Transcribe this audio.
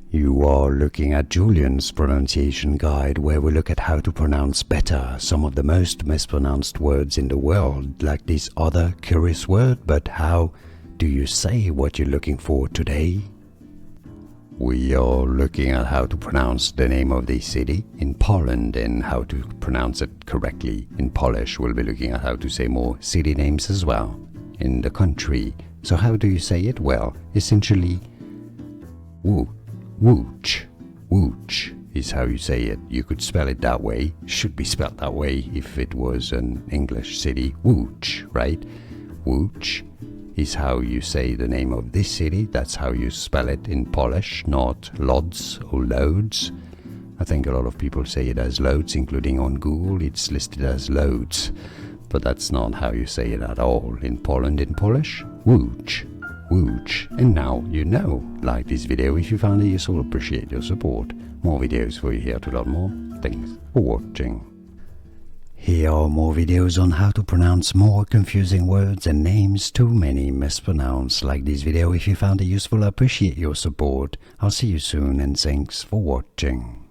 You are looking at Julian's pronunciation guide, where we look at how to pronounce better some of the most mispronounced words in the world, like this other curious word. But how do you say what you're looking for today? We are looking at how to pronounce the name of the city in Poland and how to pronounce it correctly in Polish. We'll be looking at how to say more city names as well in the country. So how do you say it? Well, essentially, Łódź. Łódź is how you say it. You could spell it that way. Should be spelled that way if it was an English city. Łódź, right? Łódź is how you say the name of this city. That's how you spell it in Polish, not Łódź or Łódź. I think a lot of people say it as Łódź, including on Google. It's listed as Łódź, but that's not how you say it at all in Poland. In Polish, Łódź. Łódź. And now you know. Like this video if you found it useful. Appreciate your support. More videos for you here to learn more. Thanks for watching. Here are more videos on how to pronounce more confusing words and names too many mispronounced. Like this video if you found it useful. Appreciate your support. I'll see you soon and thanks for watching.